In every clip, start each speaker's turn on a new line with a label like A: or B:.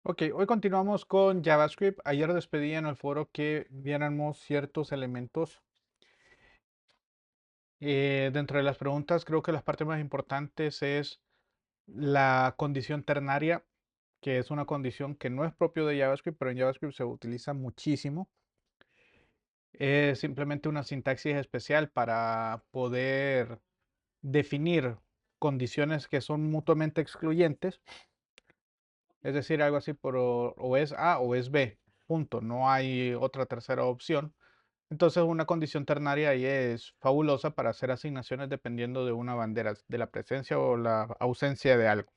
A: Ok, hoy continuamos con JavaScript. Ayer les pedí en el foro que viéramos ciertos elementos. Dentro de las preguntas, creo que las partes más importantes es la condición ternaria, que es una condición que no es propio de JavaScript, pero en JavaScript se utiliza muchísimo. Es simplemente una sintaxis especial para poder definir condiciones que son mutuamente excluyentes. Es decir, algo así por o es A o es B. Punto. No hay otra tercera opción. Entonces, una condición ternaria ahí es fabulosa para hacer asignaciones dependiendo de una bandera, de la presencia o la ausencia de algo.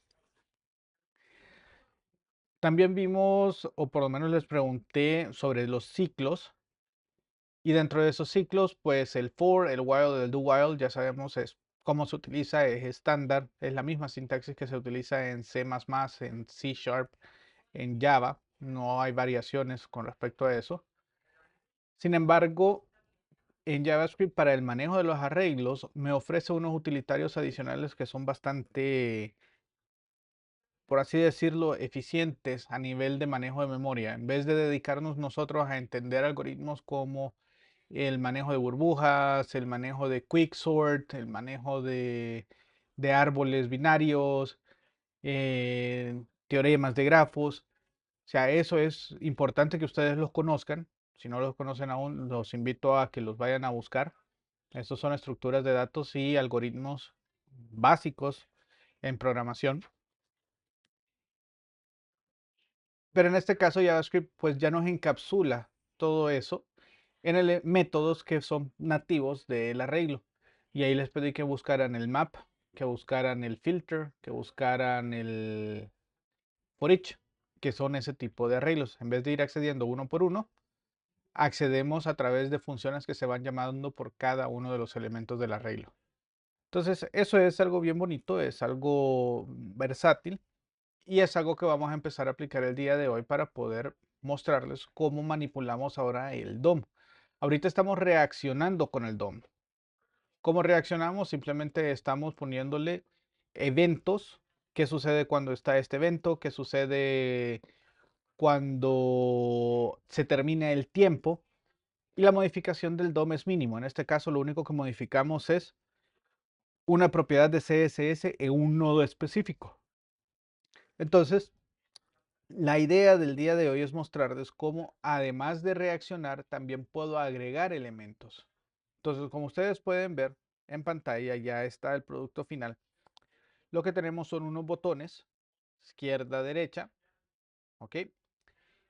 A: También vimos, o por lo menos les pregunté sobre los ciclos. Y dentro de esos ciclos, pues el for, el while, el do while, ya sabemos es cómo se utiliza, es estándar, es la misma sintaxis que se utiliza en C++, en C Sharp, en Java. No hay variaciones con respecto a eso. Sin embargo, en JavaScript para el manejo de los arreglos me ofrece unos utilitarios adicionales que son bastante, por así decirlo, eficientes a nivel de manejo de memoria. En vez de dedicarnos nosotros a entender algoritmos como el manejo de burbujas, el manejo de quicksort, el manejo de árboles binarios, teoremas de grafos. O sea, eso es importante que ustedes los conozcan. Si no los conocen aún, los invito a que los vayan a buscar. Estos son estructuras de datos y algoritmos básicos en programación. Pero en este caso JavaScript pues ya nos encapsula todo eso en métodos que son nativos del arreglo. Y ahí les pedí que buscaran el map, que buscaran el filter, que buscaran el for each, que son ese tipo de arreglos. En vez de ir accediendo uno por uno, accedemos a través de funciones que se van llamando por cada uno de los elementos del arreglo. Entonces, eso es algo bien bonito, es algo versátil y es algo que vamos a empezar a aplicar el día de hoy para poder mostrarles cómo manipulamos ahora el DOM. Ahorita estamos reaccionando con el DOM. ¿Cómo reaccionamos? Simplemente estamos poniéndole eventos. ¿Qué sucede cuando está este evento? ¿Qué sucede cuando se termina el tiempo? Y la modificación del DOM es mínimo. En este caso, lo único que modificamos es una propiedad de CSS en un nodo específico. Entonces, la idea del día de hoy es mostrarles cómo, además de reaccionar, también puedo agregar elementos. Entonces, como ustedes pueden ver en pantalla, ya está el producto final. Lo que tenemos son unos botones, izquierda, derecha, ¿ok?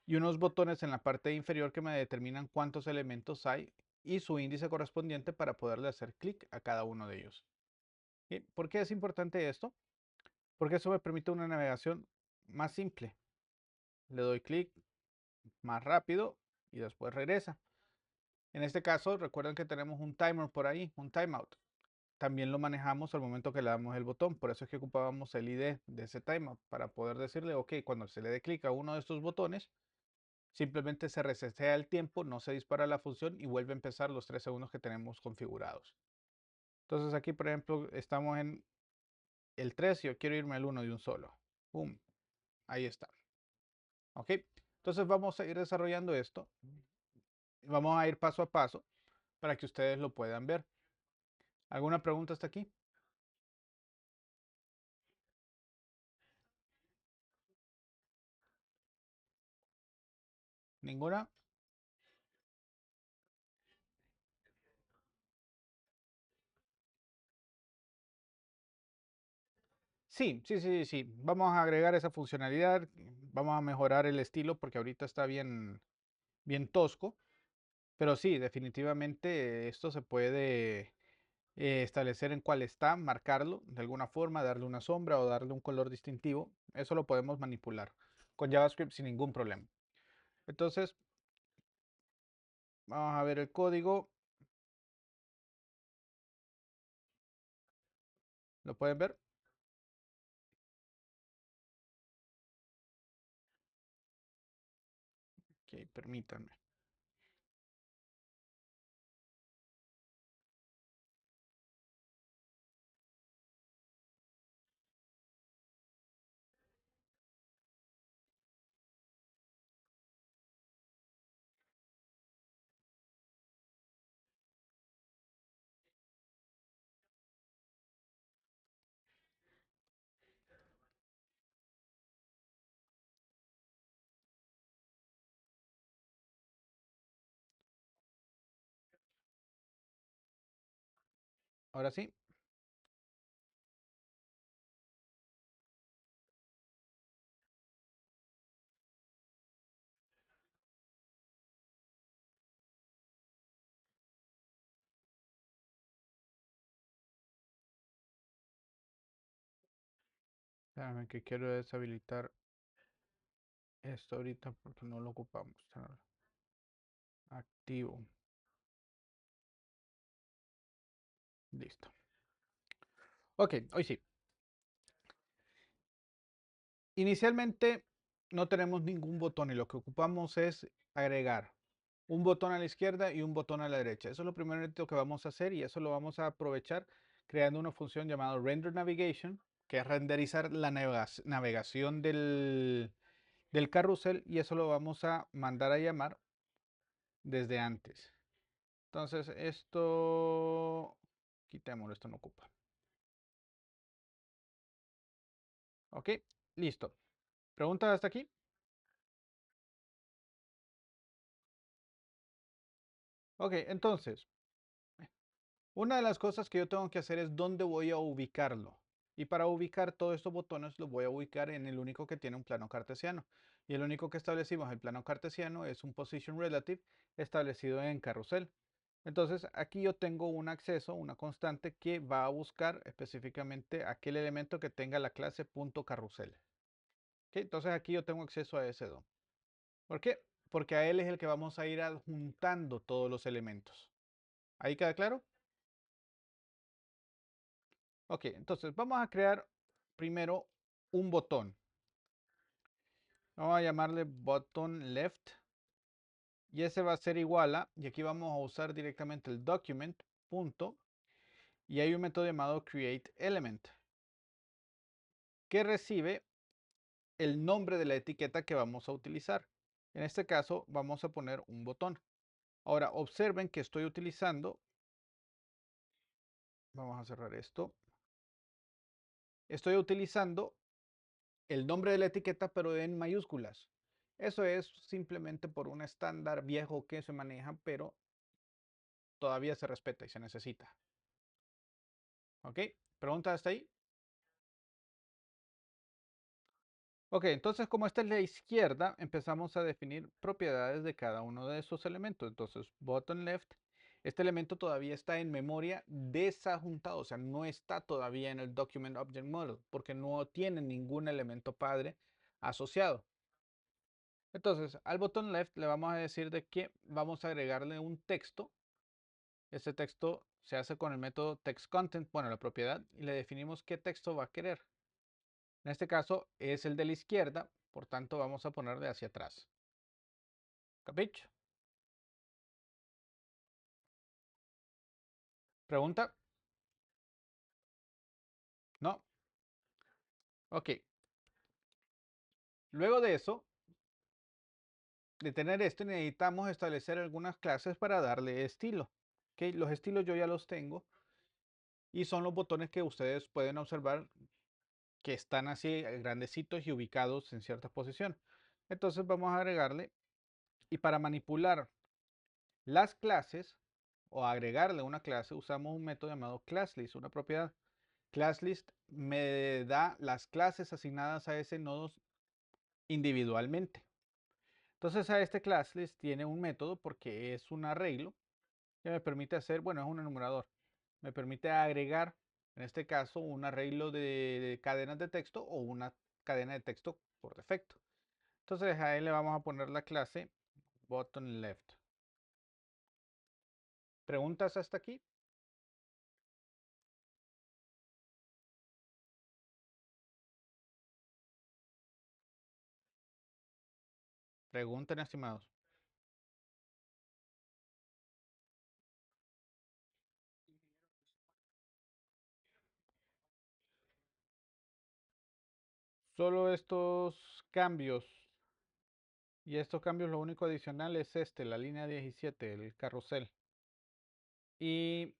A: Y unos botones en la parte inferior que me determinan cuántos elementos hay y su índice correspondiente para poderle hacer clic a cada uno de ellos. ¿Y por qué es importante esto? Porque eso me permite una navegación más simple. Le doy clic más rápido y después regresa. En este caso, recuerden que tenemos un timer por ahí, un timeout. También lo manejamos al momento que le damos el botón. Por eso es que ocupábamos el ID de ese timeout para poder decirle, ok, cuando se le dé clic a uno de estos botones, simplemente se resetea el tiempo, no se dispara la función y vuelve a empezar los 3 segundos que tenemos configurados. Entonces aquí, por ejemplo, estamos en el 3 y yo quiero irme al 1 de un solo. ¡Pum! Ahí está. ¿Ok? Entonces vamos a ir desarrollando esto. Vamos a ir paso a paso para que ustedes lo puedan ver. ¿Alguna pregunta hasta aquí? ¿Ninguna? Sí, sí, sí, sí. Vamos a agregar esa funcionalidad. Vamos a mejorar el estilo porque ahorita está bien, bien tosco. Pero sí, definitivamente esto se puede establecer en cuál está, marcarlo de alguna forma, darle una sombra o darle un color distintivo. Eso lo podemos manipular con JavaScript sin ningún problema. Entonces, vamos a ver el código. ¿Lo pueden ver? Ok, permítanme. Ahora sí. Déjame que quiero deshabilitar esto ahorita porque no lo ocupamos. Activo. Listo. Ok, hoy sí. Inicialmente no tenemos ningún botón y lo que ocupamos es agregar un botón a la izquierda y un botón a la derecha. Eso es lo primero que vamos a hacer y eso lo vamos a aprovechar creando una función llamada render navigation, que es renderizar la navegación del carrusel y eso lo vamos a mandar a llamar desde antes. Entonces esto, quitémoslo, esto no ocupa. Ok, listo. ¿Preguntas hasta aquí? Ok, entonces, una de las cosas que yo tengo que hacer es dónde voy a ubicarlo. Y para ubicar todos estos botones los voy a ubicar en el único que tiene un plano cartesiano. Y el único que establecimos en el plano cartesiano es un position relative establecido en carrusel. Entonces aquí yo tengo un acceso, una constante que va a buscar específicamente aquel elemento que tenga la clase punto carrusel. ¿Ok? Entonces aquí yo tengo acceso a ese DOM. ¿Por qué? Porque a él es el que vamos a ir adjuntando todos los elementos. ¿Ahí queda claro? Ok, entonces vamos a crear primero un botón. Vamos a llamarle button left y ese va a ser igual a, y aquí vamos a usar directamente el document punto y hay un método llamado create element que recibe el nombre de la etiqueta que vamos a utilizar. En este caso vamos a poner un botón. Ahora observen que estoy utilizando, vamos a cerrar esto, estoy utilizando el nombre de la etiqueta, pero en mayúsculas. Eso es simplemente por un estándar viejo que se maneja, pero todavía se respeta y se necesita. ¿Ok? ¿Pregunta hasta ahí? Ok, entonces como esta es la izquierda, empezamos a definir propiedades de cada uno de esos elementos. Entonces, button left, este elemento todavía está en memoria desajuntado, o sea, no está todavía en el document object model, porque no tiene ningún elemento padre asociado. Entonces, al botón left le vamos a decir de que vamos a agregarle un texto. Este texto se hace con el método textContent, bueno, la propiedad, y le definimos qué texto va a querer. En este caso es el de la izquierda, por tanto vamos a ponerle hacia atrás. ¿Capicho? ¿Pregunta? ¿No? Ok. Luego de eso, de tener esto, necesitamos establecer algunas clases para darle estilo. Ok, los estilos yo ya los tengo y son los botones que ustedes pueden observar que están así grandecitos y ubicados en cierta posición. Entonces vamos a agregarle y para manipular las clases o agregarle una clase usamos un método llamado classList, una propiedad. ClassList me da las clases asignadas a ese nodo individualmente. Entonces a este ClassList tiene un método porque es un arreglo que me permite hacer, bueno, es un enumerador, me permite agregar, en este caso, un arreglo de cadenas de texto o una cadena de texto por defecto. Entonces a él le vamos a poner la clase button left. ¿Preguntas hasta aquí? Pregunten, estimados. Solo estos cambios. Y estos cambios lo único adicional es este, la línea 17, el carrusel. Y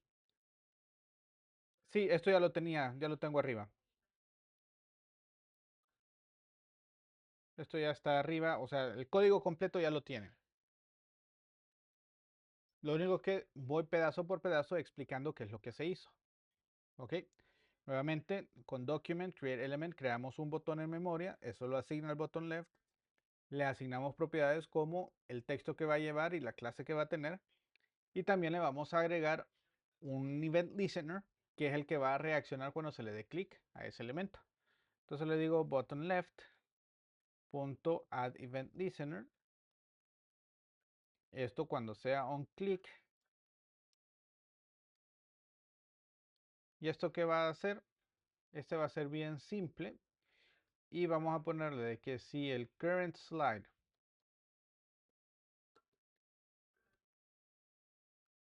A: sí, esto ya lo tenía, ya lo tengo arriba. Esto ya está arriba, o sea, el código completo ya lo tiene. Lo único que voy pedazo por pedazo explicando qué es lo que se hizo. ¿Ok? Nuevamente, con document, create element, creamos un botón en memoria, eso lo asigna al botón left, le asignamos propiedades como el texto que va a llevar y la clase que va a tener, y también le vamos a agregar un event listener, que es el que va a reaccionar cuando se le dé clic a ese elemento. Entonces le digo button left punto add event listener. Esto cuando sea on click. ¿Y esto qué va a hacer? Este va a ser bien simple. Y vamos a ponerle de que si el current slide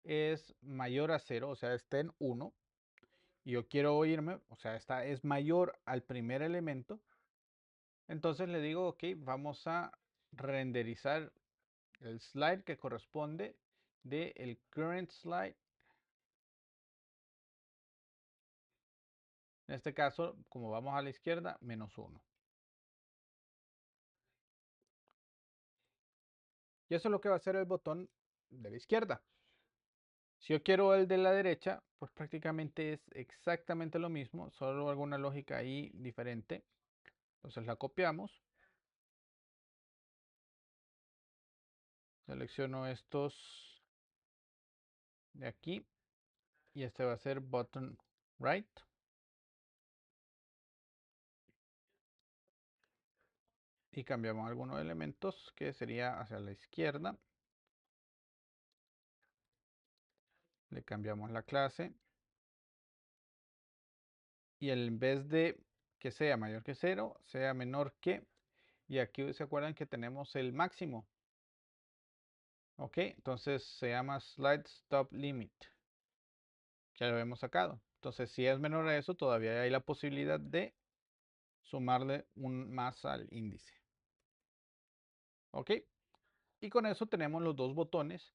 A: es mayor a 0, o sea, está en 1, y yo quiero irme, o sea, esta es mayor al primer elemento, entonces le digo, ok, vamos a renderizar el slide que corresponde del current slide. En este caso, como vamos a la izquierda, -1. Y eso es lo que va a hacer el botón de la izquierda. Si yo quiero el de la derecha, pues prácticamente es exactamente lo mismo, solo alguna lógica ahí diferente. Entonces la copiamos, selecciono estos de aquí y este va a ser button right. Y cambiamos algunos elementos que sería hacia la izquierda. Le cambiamos la clase. Y en vez de que sea mayor que 0, sea menor que. Y aquí se acuerdan que tenemos el máximo. Ok, entonces se llama slide stop limit. Que lo hemos sacado. Entonces si es menor a eso, todavía hay la posibilidad de sumarle un más al índice. Ok, y con eso tenemos los dos botones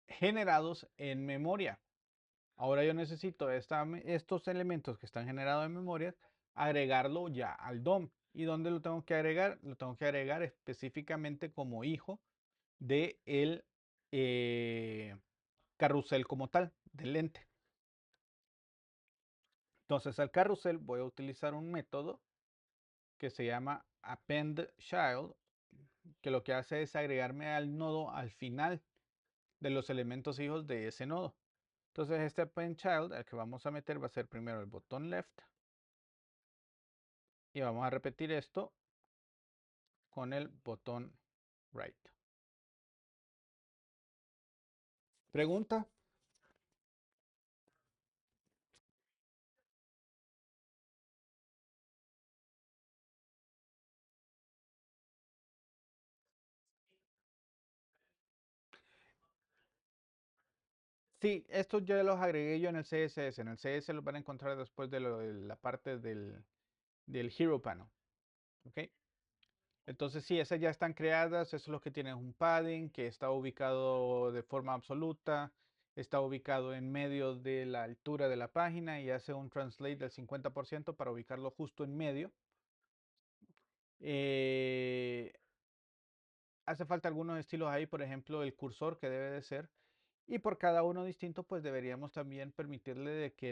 A: generados en memoria. Ahora yo necesito estos elementos que están generados en memoria, agregarlo ya al DOM. ¿Y dónde lo tengo que agregar? Lo tengo que agregar específicamente como hijo de el carrusel como tal, del lente. Entonces al carrusel voy a utilizar un método que se llama append child, que lo que hace es agregarme al nodo al final de los elementos hijos de ese nodo. Entonces este append child, el que vamos a meter va a ser primero el botón left. Y vamos a repetir esto con el botón right. ¿Pregunta? Sí, estos ya los agregué yo en el CSS. En el CSS los van a encontrar después de la parte del Hero Panel. ¿Ok? Entonces sí, esas ya están creadas. Eso es lo que tiene un padding que está ubicado de forma absoluta. Está ubicado en medio de la altura de la página y hace un translate del 50% para ubicarlo justo en medio. Eh, Hace falta algunos estilos ahí, por ejemplo, el cursor que debe de ser. Y por cada uno distinto, pues deberíamos también permitirle de que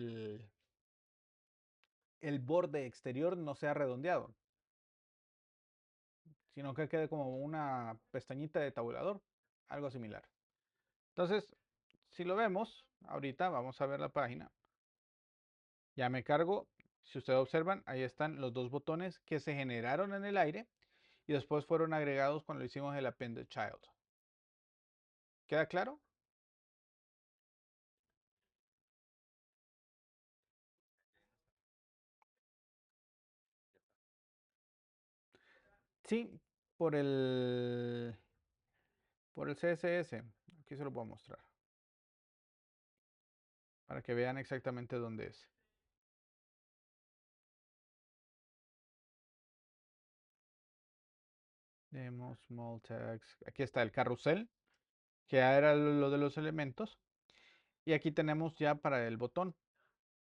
A: el borde exterior no sea redondeado, sino que quede como una pestañita de tabulador, algo similar. Entonces, si lo vemos, ahorita vamos a ver la página. Ya me cargo. Si ustedes observan, ahí están los dos botones que se generaron en el aire y después fueron agregados cuando hicimos el append child. ¿Queda claro? Sí, por el, por el CSS. Aquí se lo puedo mostrar para que vean exactamente dónde es. Demo small tags. Aquí está el carrusel, que ya era lo de los elementos. Y aquí tenemos ya para el botón,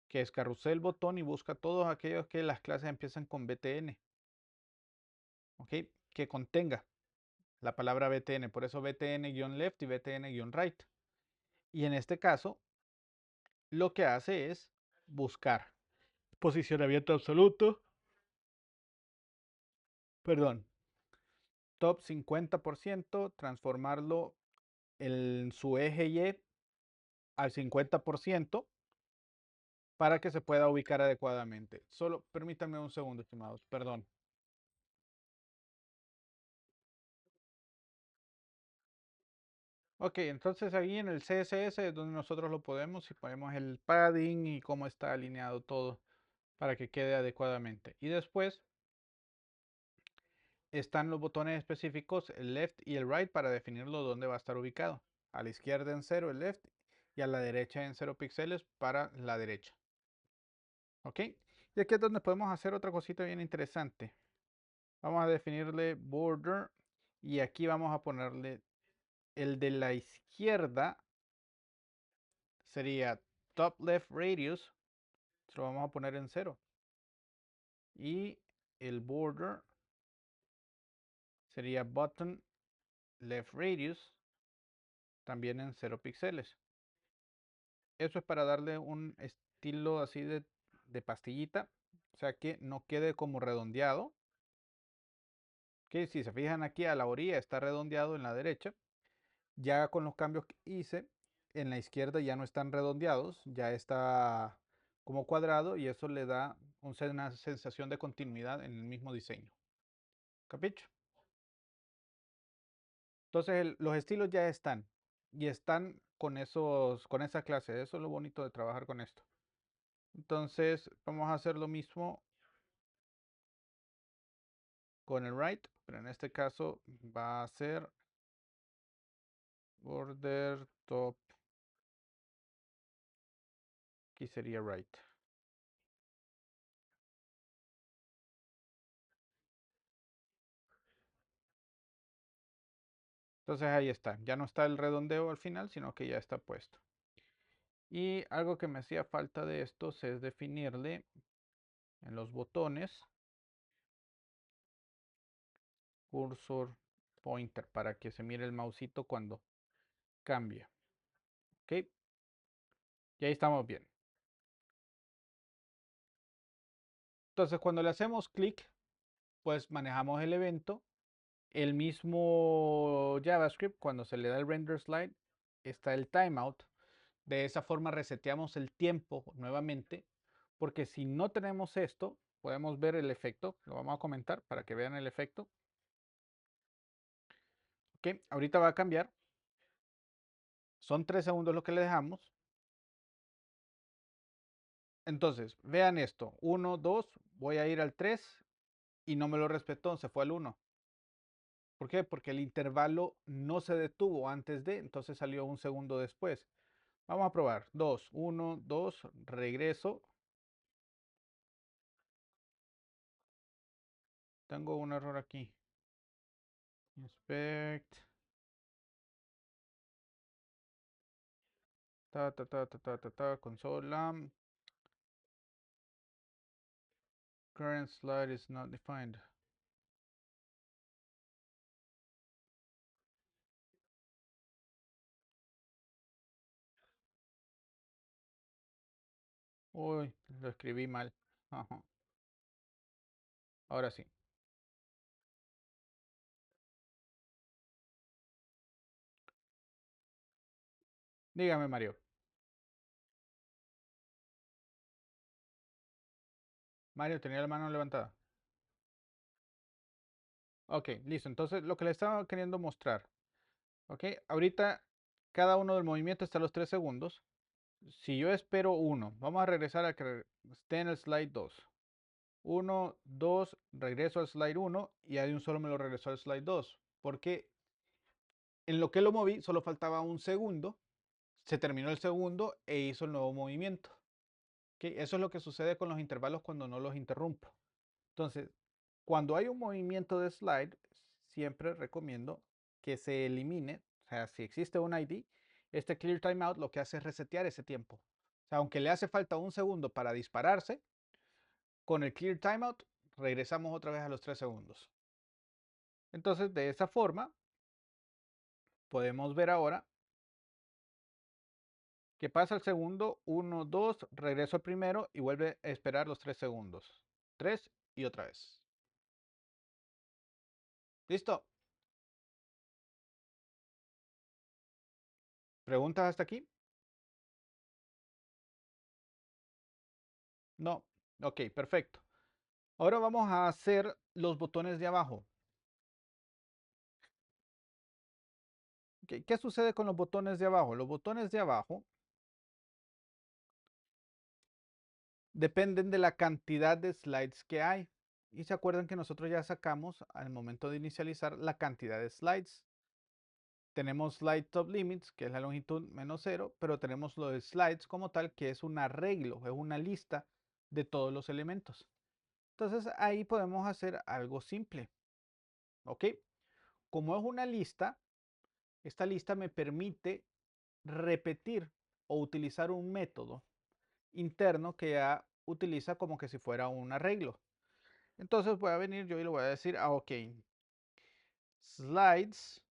A: que es carrusel botón y busca todos aquellos que las clases empiezan con btn. ¿Ok? Que contenga la palabra btn. Por eso btn-left y btn-right. Y en este caso, lo que hace es buscar posicionamiento absoluto, perdón, top 50%, transformarlo en su eje Y al 50% para que se pueda ubicar adecuadamente. Solo permítanme un segundo, estimados, perdón. Ok, entonces ahí en el CSS es donde nosotros lo podemos y ponemos el padding y cómo está alineado todo para que quede adecuadamente. Y después están los botones específicos, el left y el right, para definirlo dónde va a estar ubicado. A la izquierda en 0 el left y a la derecha en 0 píxeles para la derecha. ¿Ok? Y aquí es donde podemos hacer otra cosita bien interesante. Vamos a definirle border y aquí vamos a ponerle el de la izquierda, sería top left radius, se lo vamos a poner en 0. Y el border sería bottom left radius, también en 0 píxeles. Eso es para darle un estilo así de pastillita, o sea que no quede como redondeado. Que si se fijan aquí a la orilla está redondeado en la derecha. Ya con los cambios que hice, en la izquierda ya no están redondeados, ya está como cuadrado y eso le da una sensación de continuidad en el mismo diseño. ¿Capicho? Entonces los estilos ya están y están con con esa clase. Eso es lo bonito de trabajar con esto. Entonces vamos a hacer lo mismo con el right, pero en este caso va a ser border top. Aquí sería right. Entonces ahí está. Ya no está el redondeo al final, sino que ya está puesto. Y algo que me hacía falta de estos es definirle en los botones cursor pointer para que se mire el mausito cuando cambia. ¿Ok? Y ahí estamos bien. Entonces cuando le hacemos clic, pues manejamos el evento. El mismo JavaScript, cuando se le da el render slide, está el timeout. De esa forma reseteamos el tiempo nuevamente, porque si no tenemos esto, podemos ver el efecto. Lo vamos a comentar para que vean el efecto. Ok, ahorita va a cambiar. Son 3 segundos lo que le dejamos. Entonces, vean esto. 1, 2, voy a ir al 3 y no me lo respetó, se fue al 1. ¿Por qué? Porque el intervalo no se detuvo antes de, entonces salió un segundo después. Vamos a probar. 2, 1, 2, regreso. Tengo un error aquí. Inspect. Consola. Current slide is not defined. Uy, lo escribí mal. Ajá. Ahora sí. Dígame, Mario. Mario, tenía la mano levantada. Ok, listo. Entonces, lo que le estaba queriendo mostrar. Ok, ahorita cada uno del movimiento está a los 3 segundos. Si yo espero uno, vamos a regresar a que esté en el slide 2. 1, 2, regreso al slide 1 y hay un solo me lo regresó al slide 2. Porque en lo que lo moví solo faltaba un segundo, se terminó el segundo e hizo el nuevo movimiento. ¿Ok? Eso es lo que sucede con los intervalos cuando no los interrumpo. Entonces, cuando hay un movimiento de slide, siempre recomiendo que se elimine, o sea, si existe un ID, este clear timeout lo que hace es resetear ese tiempo. O sea, aunque le hace falta un segundo para dispararse, con el clear timeout regresamos otra vez a los 3 segundos. Entonces, de esa forma, podemos ver ahora Que pasa el segundo, 1, 2, regreso al primero y vuelve a esperar los 3 segundos. 3 y otra vez. ¿Listo? ¿Preguntas hasta aquí? No. Ok, perfecto. Ahora vamos a hacer los botones de abajo. Ok, ¿qué sucede con los botones de abajo? Los botones de abajo dependen de la cantidad de slides que hay. Y se acuerdan que nosotros ya sacamos al momento de inicializar la cantidad de slides. Tenemos slide top limits, que es la longitud menos 0, pero tenemos los slides como tal, que es un arreglo, es una lista de todos los elementos. Entonces ahí podemos hacer algo simple. ¿Ok? Como es una lista, esta lista me permite repetir o utilizar un método interno que ya utiliza como que si fuera un arreglo. Entonces voy a venir yo y le voy a decir, ok, slides,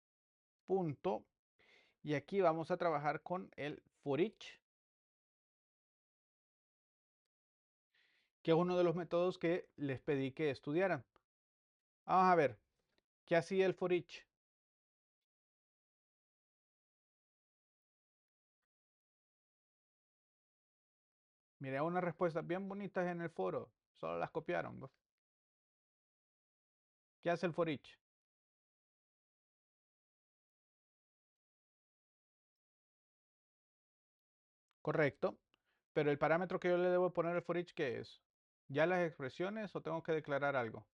A: punto, y aquí vamos a trabajar con el for each, que es uno de los métodos que les pedí que estudiaran. Vamos a ver, ¿qué hacía el for each? Miré unas respuestas bien bonitas en el foro, solo las copiaron, ¿no? ¿Qué hace el for each? Correcto, pero el parámetro que yo le debo poner al for each, ¿qué es? ¿Ya las expresiones o tengo que declarar algo?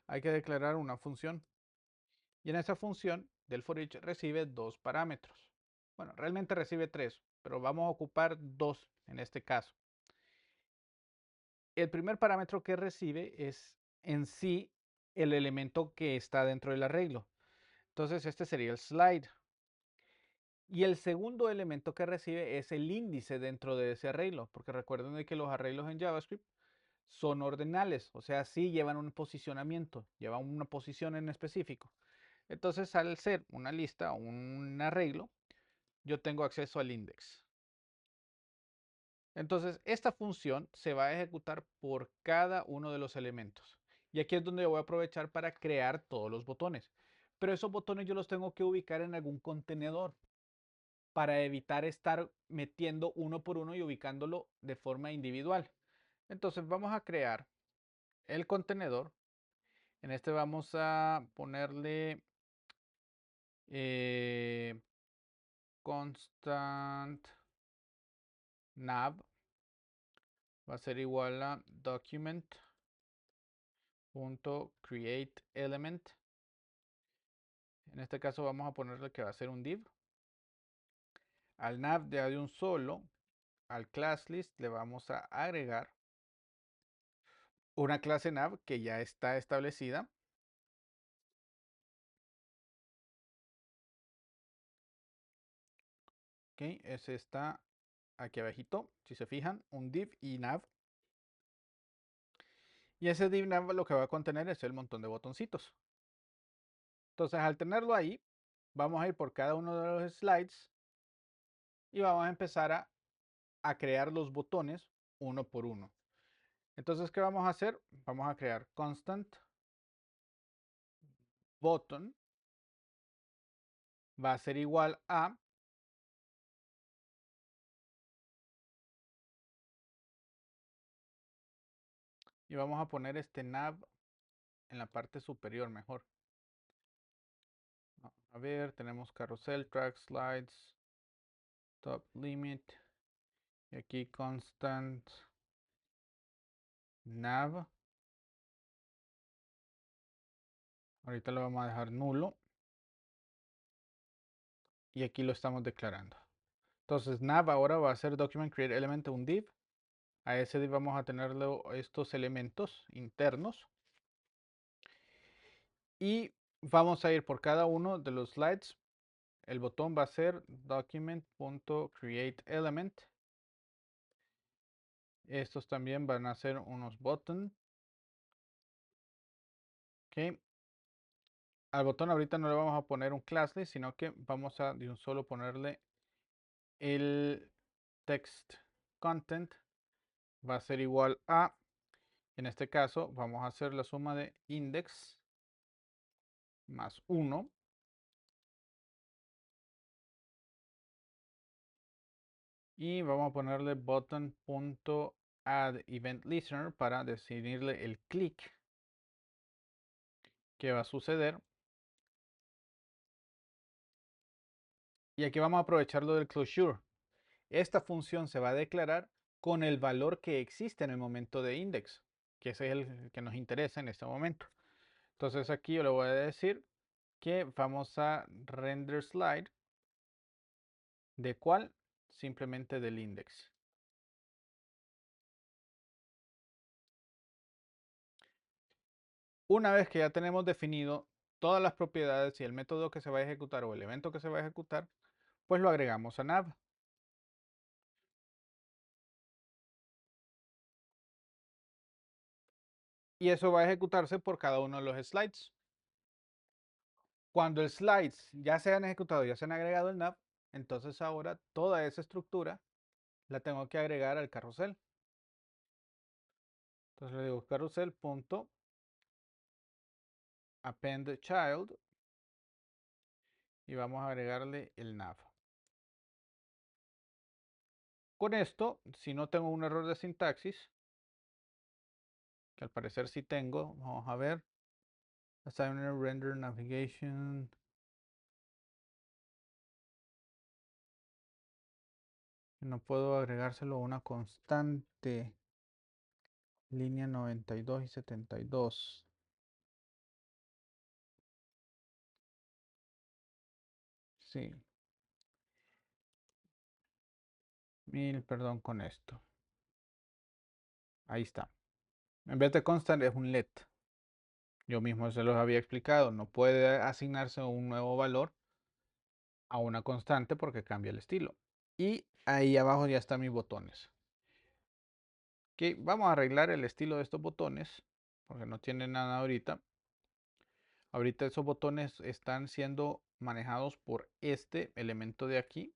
A: Hay que declarar una función. Y en esa función del for each recibe dos parámetros. Bueno, realmente recibe tres, pero vamos a ocupar dos en este caso. El primer parámetro que recibe es en sí el elemento que está dentro del arreglo. Entonces este sería el slide. Y el segundo elemento que recibe es el índice dentro de ese arreglo, porque recuerden de que los arreglos en JavaScript son ordenales, o sea, sí llevan un posicionamiento, llevan una posición en específico. Entonces, al ser una lista o un arreglo, yo tengo acceso al index. Entonces, esta función se va a ejecutar por cada uno de los elementos. Y aquí es donde yo voy a aprovechar para crear todos los botones. Pero esos botones yo los tengo que ubicar en algún contenedor para evitar estar metiendo uno por uno y ubicándolo de forma individual. Entonces, vamos a crear el contenedor. En este vamos a ponerle constant nav. Va a ser igual a document.createElement. En este caso vamos a ponerle que va a ser un div. Al nav de un solo, al class list le vamos a agregar una clase nav que ya está establecida. Ok, ese está aquí abajito, si se fijan, un div y nav. Y ese div nav lo que va a contener es el montón de botoncitos. Entonces, al tenerlo ahí, vamos a ir por cada uno de los slides y vamos a empezar a crear los botones uno por uno. Entonces, ¿qué vamos a hacer? Vamos a crear constant button, va a ser igual a, y vamos a poner este nav en la parte superior mejor. A ver, tenemos carrusel, track, slides, top limit, y aquí constant nav. Ahorita lo vamos a dejar nulo. Y aquí lo estamos declarando. Entonces nav ahora va a ser document create element un div. A ese div vamos a tenerle estos elementos internos. Y vamos a ir por cada uno de los slides. El botón va a ser document.createElement. Estos también van a ser unos buttons. Ok. Al botón ahorita no le vamos a poner un class list, sino que vamos a de un solo ponerle el text content. Va a ser igual a, en este caso, vamos a hacer la suma de index más 1. Y vamos a ponerle button.addEventListener para definirle el clic que va a suceder. Y aquí vamos a aprovechar lo del closure. Esta función se va a declarar con el valor que existe en el momento de index, que ese es el que nos interesa en este momento. Entonces aquí yo le voy a decir que vamos a render slide. ¿De cuál? Simplemente del index. Una vez que ya tenemos definido todas las propiedades y el método que se va a ejecutar o el evento que se va a ejecutar, pues lo agregamos a nav. Y eso va a ejecutarse por cada uno de los slides. Cuando el slides ya se han ejecutado, ya se han agregado el nav, entonces ahora toda esa estructura la tengo que agregar al carrusel. Entonces le digo carrusel.append child y vamos a agregarle el nav. Con esto, si no tengo un error de sintaxis, que al parecer sí tengo, vamos a ver. Assignment render navigation. No puedo agregárselo a una constante. Línea 92 y 72. Sí. Perdón con esto. Ahí está. En vez de constant es un let. Yo mismo se los había explicado. No puede asignarse un nuevo valor a una constante porque cambia el estilo. Y ahí abajo ya están mis botones. Ok, vamos a arreglar el estilo de estos botones porque no tiene nada ahorita. Ahorita esos botones están siendo manejados por este elemento de aquí.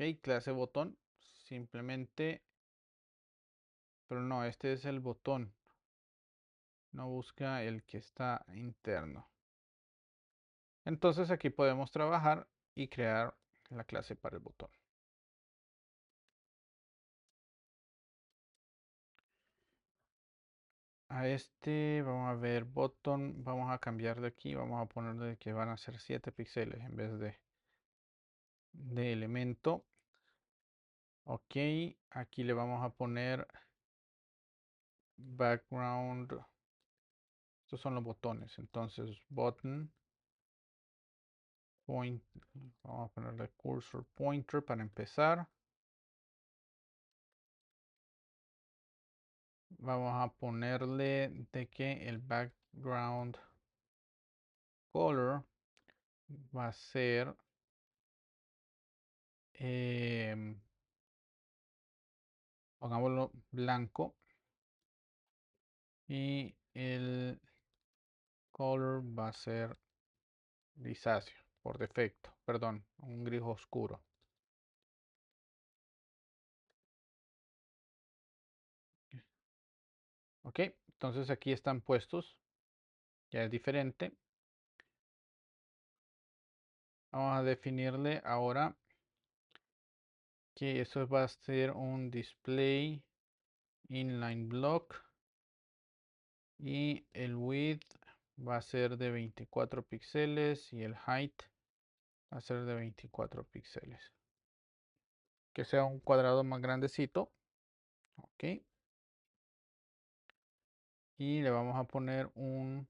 A: Ok, clase botón. Simplemente, pero no, este es el botón. No busca el que está interno. Entonces aquí podemos trabajar y crear la clase para el botón. A este vamos a ver botón, vamos a cambiar de aquí, vamos a ponerle que van a ser 7 píxeles en vez de elemento. Ok, aquí le vamos a poner background. Estos son los botones, entonces button point, vamos a ponerle cursor pointer para empezar. Vamos a ponerle de que el background color va a ser pongámoslo blanco y el color va a ser grisáceo por defecto, perdón, un gris oscuro. Ok, entonces aquí están puestos, ya es diferente. Vamos a definirle ahora que eso va a ser un display inline block y el width va a ser de 24 píxeles y el height va a ser de 24 píxeles. Que sea un cuadrado más grandecito. Ok. Y le vamos a poner un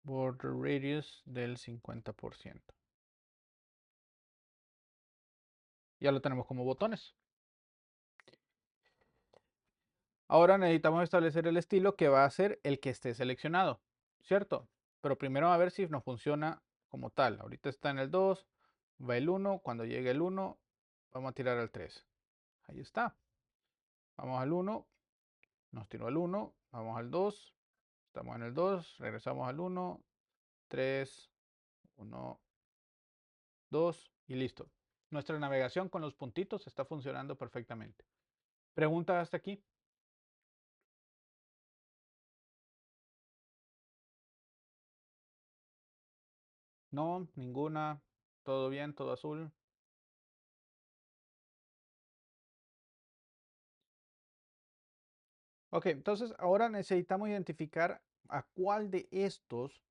A: border radius del 50%. Ya lo tenemos como botones. Ahora necesitamos establecer el estilo que va a ser el que esté seleccionado, ¿cierto? Pero primero a ver si nos funciona como tal. Ahorita está en el 2, va el 1, cuando llegue el 1, vamos a tirar al 3. Ahí está. Vamos al 1, nos tiró al 1, vamos al 2, Estamos en el 2, regresamos al 1, 3, 1, 2 y listo. Nuestra navegación con los puntitos está funcionando perfectamente. ¿Pregunta hasta aquí? No, ninguna. Todo bien, todo azul. Ok, entonces ahora necesitamos identificar a cuál de estos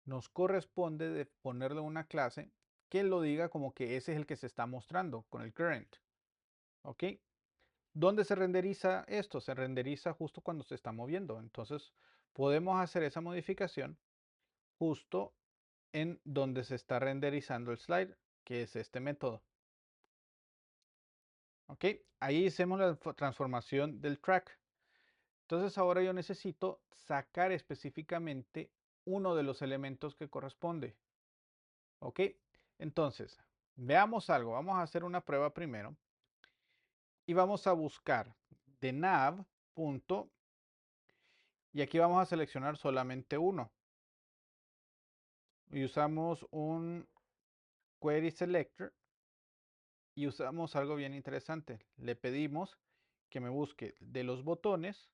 A: nos corresponde de ponerle una clase que lo diga como que ese es el que se está mostrando con el current. Ok, ¿dónde se renderiza esto? Se renderiza justo cuando se está moviendo. Entonces podemos hacer esa modificación justo en donde se está renderizando el slide, que es este método. Ok, ahí hacemos la transformación del track. Entonces ahora yo necesito sacar específicamente uno de los elementos que corresponde. ¿Ok? Entonces, veamos algo. Vamos a hacer una prueba primero y vamos a buscar de nav. Punto, y aquí vamos a seleccionar solamente uno. Y usamos un query selector y usamos algo bien interesante. Le pedimos que me busque de los botones,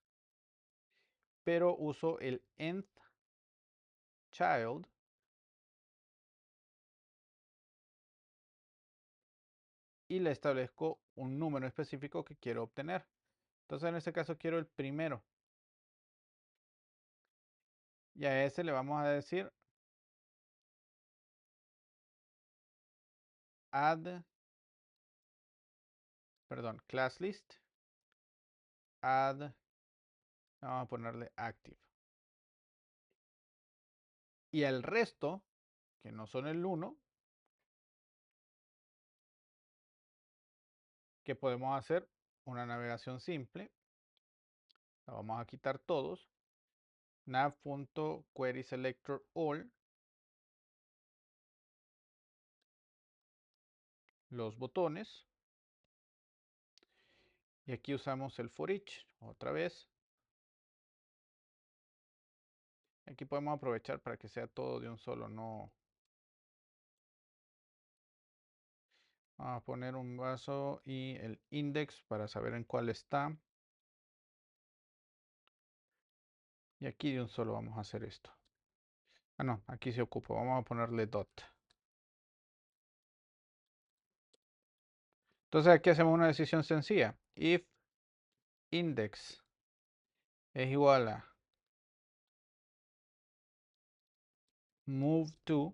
A: pero uso el nth child y le establezco un número específico que quiero obtener. Entonces en este caso quiero el primero. Y a ese le vamos a decir add, perdón, class list, add, vamos a ponerle active. Y el resto, que no son el 1, que podemos hacer una navegación simple. La vamos a quitar todos. nav.querySelectorAll, los botones. Y aquí usamos el for each otra vez. Aquí podemos aprovechar para que sea todo de un solo, no. Vamos a poner un vaso y el index para saber en cuál está. Y aquí de un solo vamos a hacer esto. Ah, no, aquí se ocupa. Vamos a ponerle dot. Entonces aquí hacemos una decisión sencilla. If index es igual a move to,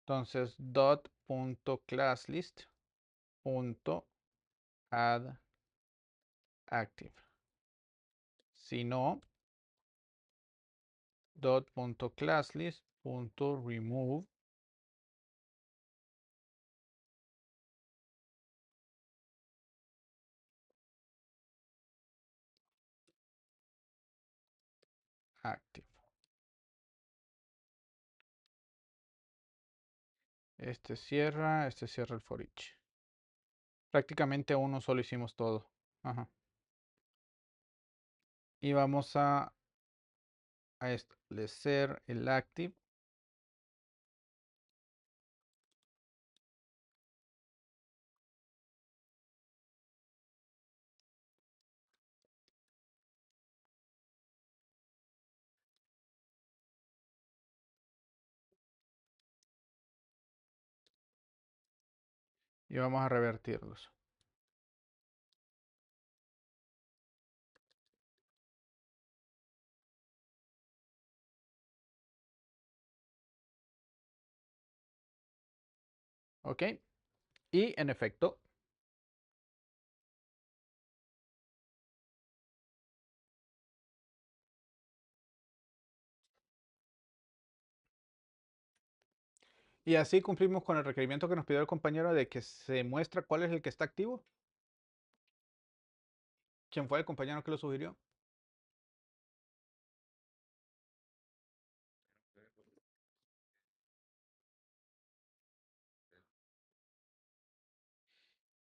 A: entonces dot.classList.add active. Si no, dot.classList.remove active. Este cierra el for each. Prácticamente a uno solo hicimos todo. Ajá. Y vamos a establecer el active. Y vamos a revertirlos. ¿Ok? Y en efecto, y así cumplimos con el requerimiento que nos pidió el compañero de que se muestra cuál es el que está activo. ¿Quién fue el compañero que lo sugirió?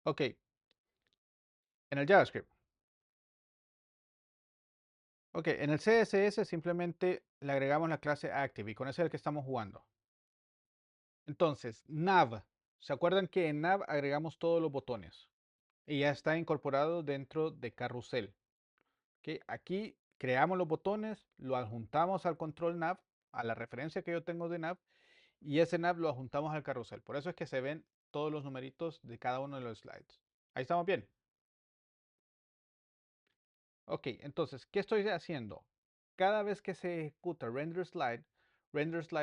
A: Ok, en el JavaScript. Ok, en el CSS simplemente le agregamos la clase active y con ese es el que estamos jugando. Entonces, nav. ¿Se acuerdan que en nav agregamos todos los botones? Y ya está incorporado dentro de carrusel. ¿Ok? Aquí creamos los botones, lo adjuntamos al control nav, a la referencia que yo tengo de nav, y ese nav lo adjuntamos al carrusel. Por eso es que se ven todos los numeritos de cada uno de los slides. Ahí estamos bien. Ok, entonces, ¿qué estoy haciendo? Cada vez que se ejecuta render slide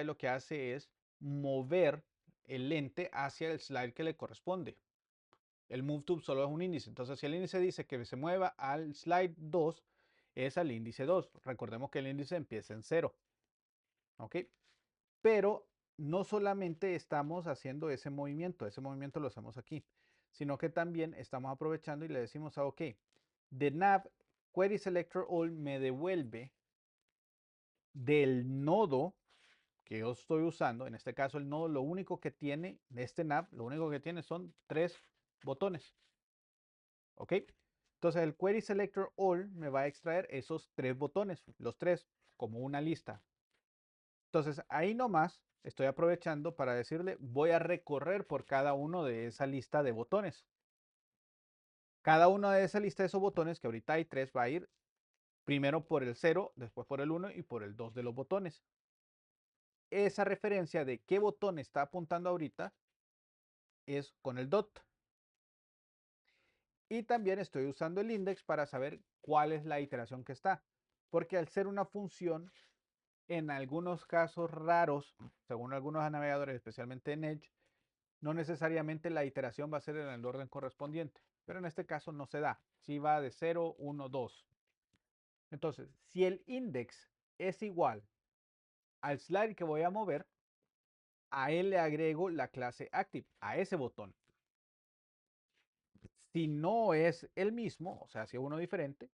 A: lo que hace es mover el lente hacia el slide que le corresponde. El move solo es un índice. Entonces, si el índice dice que se mueva al slide 2, es al índice 2. Recordemos que el índice empieza en 0. ¿Ok? Pero no solamente estamos haciendo ese movimiento lo hacemos aquí, sino que también estamos aprovechando y le decimos a OK, de nav query selector all me devuelve del nodo que yo estoy usando. En este caso, el nodo lo único que tiene de este nav, lo único que tiene son 3 botones. ¿Ok? Entonces el query selector all me va a extraer esos 3 botones, los 3, como una lista. Entonces ahí nomás estoy aprovechando para decirle voy a recorrer por cada uno de esa lista de botones. Cada uno de esa lista de esos botones, que ahorita hay 3, va a ir primero por el 0, después por el 1 y por el 2 de los botones. Esa referencia de qué botón está apuntando ahorita es con el dot. Y también estoy usando el index para saber cuál es la iteración que está. Porque al ser una función, en algunos casos raros, según algunos navegadores, especialmente en Edge, no necesariamente la iteración va a ser en el orden correspondiente. Pero en este caso no se da. Si va de 0, 1, 2. Entonces, si el index es igual al slide que voy a mover, a él le agrego la clase active, a ese botón. Si no es el mismo, o sea, si es uno diferente,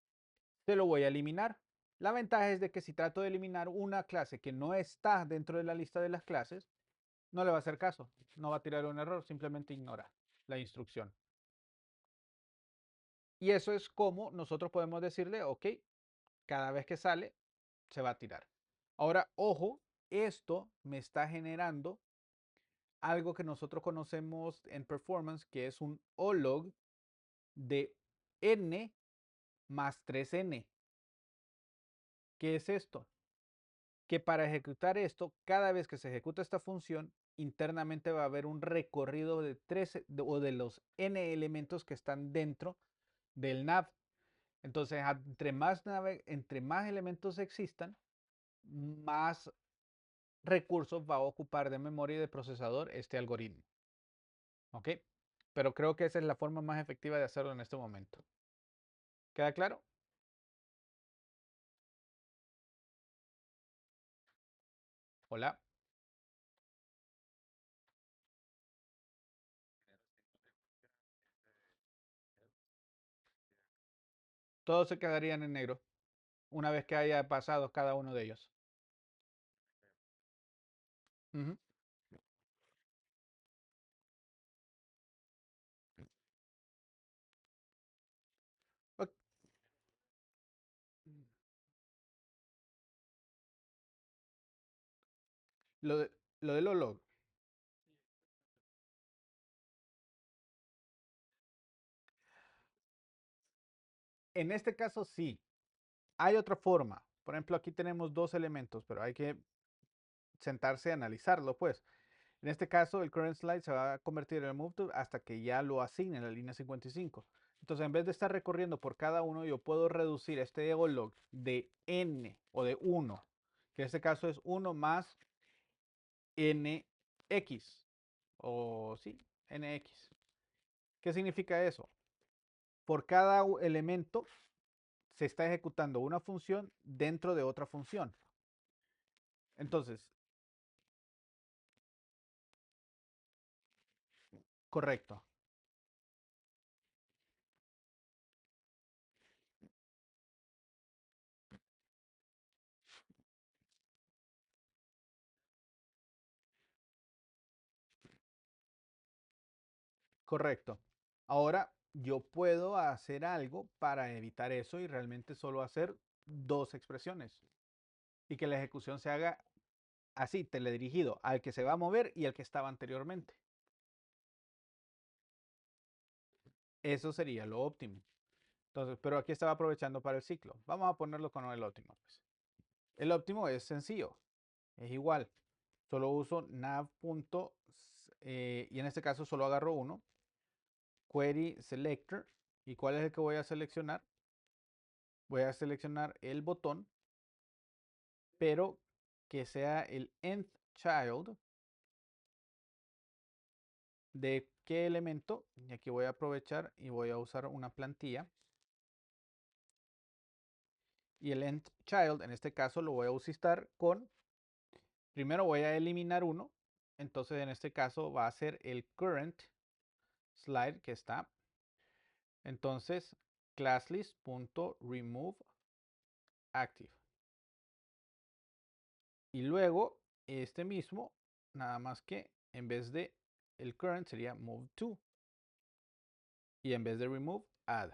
A: te lo voy a eliminar. La ventaja es de que si trato de eliminar una clase que no está dentro de la lista de las clases, no le va a hacer caso, no va a tirar un error, simplemente ignora la instrucción. Y eso es como nosotros podemos decirle, ok, cada vez que sale, se va a tirar. Ahora, ojo, esto me está generando algo que nosotros conocemos en performance, que es un olog de n más 3n. ¿Qué es esto? Que para ejecutar esto, cada vez que se ejecuta esta función, internamente va a haber un recorrido de 3 o de los n elementos que están dentro del nav. Entonces, entre más elementos existan, más recursos va a ocupar de memoria y de procesador este algoritmo. ¿Ok? Pero creo que esa es la forma más efectiva de hacerlo en este momento. ¿Queda claro? Hola. Todos se quedarían en negro una vez que haya pasado cada uno de ellos. Ujú. Ok. Lo de, lo del log. En este caso sí. Hay otra forma. Por ejemplo, aquí tenemos dos elementos, pero hay que sentarse a analizarlo, pues. En este caso, el current slide se va a convertir en el move to hasta que ya lo asigne en la línea 55. Entonces, en vez de estar recorriendo por cada uno, yo puedo reducir este log de n o de 1, que en este caso es 1 más nx, o sí, nx. ¿Qué significa eso? Por cada elemento se está ejecutando una función dentro de otra función. Entonces, correcto, correcto. Ahora yo puedo hacer algo para evitar eso y realmente solo hacer dos expresiones y que la ejecución se haga así, teledirigido, al que se va a mover y al que estaba anteriormente. Eso sería lo óptimo. Entonces, pero aquí estaba aprovechando para el ciclo. Vamos a ponerlo con el óptimo, pues. El óptimo es sencillo, es igual. Solo uso nav. Y en este caso solo agarro uno. Query selector. ¿Y cuál es el que voy a seleccionar? Voy a seleccionar el botón, pero que sea el nth child. ¿De qué elemento? Y aquí voy a aprovechar y voy a usar una plantilla. Y el nth child, en este caso, lo voy a usar con, primero voy a eliminar uno. Entonces, en este caso, va a ser el current slide que está. Entonces, classlist.remove active. Y luego, este mismo, nada más que en vez de el current sería move to. Y en vez de remove, add.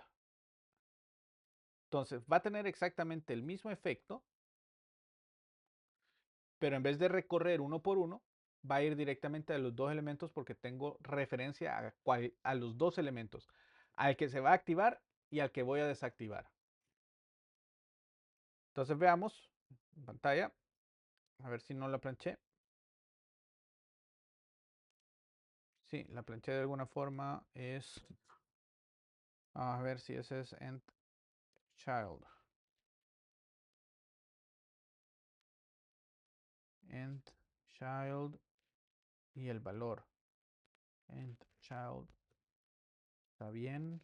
A: Entonces, va a tener exactamente el mismo efecto, pero en vez de recorrer uno por uno, va a ir directamente a los dos elementos porque tengo referencia a los dos elementos, al que se va a activar y al que voy a desactivar. Entonces veamos en pantalla, a ver si no la planché. Sí, la planché de alguna forma es, a ver si ese es end child. End child y el valor. End child. Está bien.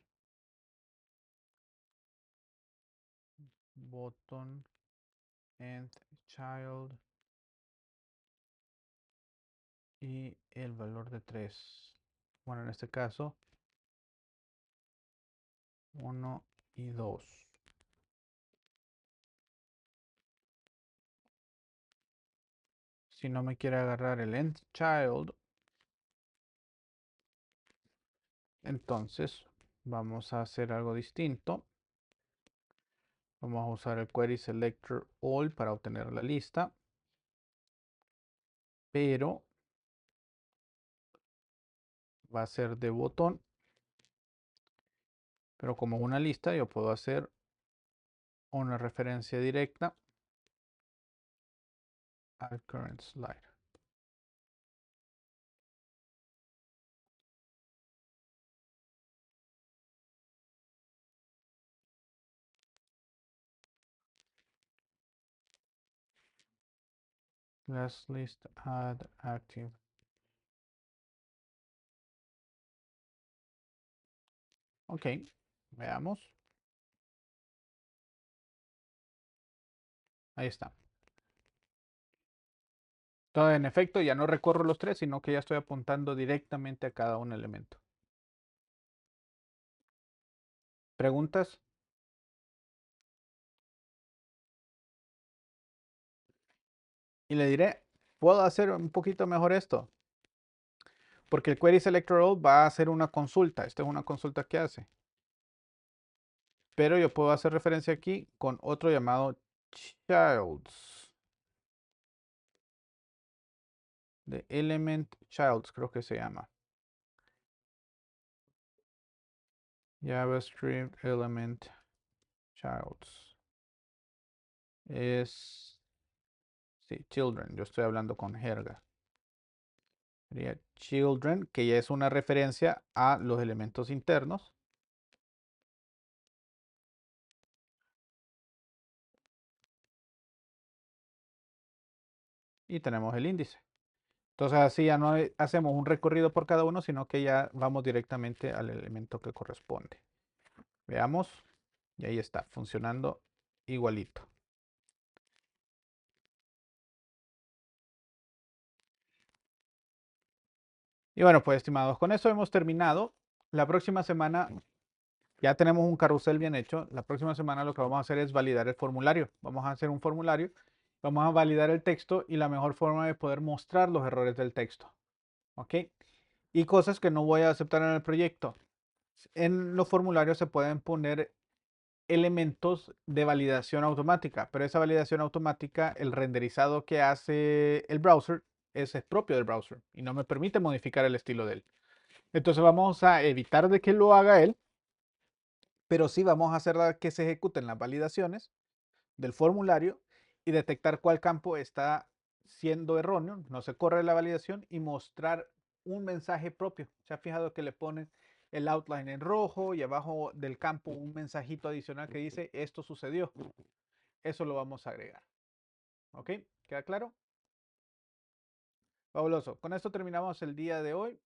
A: Button. End child. Y el valor de 3. Bueno, en este caso, 1 y 2. Si no me quiere agarrar el end child, entonces vamos a hacer algo distinto. Vamos a usar el query selector all para obtener la lista. Pero va a ser de botón. Pero como una lista, yo puedo hacer una referencia directa al current slide. Class list add active. Ok, veamos. Ahí está. Entonces, en efecto, ya no recorro los tres, sino que ya estoy apuntando directamente a cada un elemento. ¿Preguntas? Y le diré, puedo hacer un poquito mejor esto. Porque el query selector all va a hacer una consulta. Esta es una consulta que hace. Pero yo puedo hacer referencia aquí con otro llamado childs. De element childs, creo que se llama. JavaScript element childs. Es, sí, children. Yo estoy hablando con jerga. Sería children, que ya es una referencia a los elementos internos. Y tenemos el índice. Entonces así ya no hacemos un recorrido por cada uno, sino que ya vamos directamente al elemento que corresponde. Veamos. Y ahí está, funcionando igualito. Y bueno, pues estimados, con eso hemos terminado. La próxima semana ya tenemos un carrusel bien hecho. La próxima semana lo que vamos a hacer es validar el formulario. Vamos a hacer un formulario, vamos a validar el texto y la mejor forma de poder mostrar los errores del texto. ¿Ok? Y cosas que no voy a aceptar en el proyecto. En los formularios se pueden poner elementos de validación automática, pero esa validación automática, el renderizado que hace el browser, es propio del browser y no me permite modificar el estilo de él. Entonces vamos a evitar de que lo haga él, pero sí vamos a hacer que se ejecuten las validaciones del formulario y detectar cuál campo está siendo erróneo, no se corre la validación y mostrar un mensaje propio. ¿Se ha fijado que le ponen el outline en rojo y abajo del campo un mensajito adicional que dice esto sucedió? Eso lo vamos a agregar. ¿Ok? ¿Queda claro? Fabuloso. Con esto terminamos el día de hoy.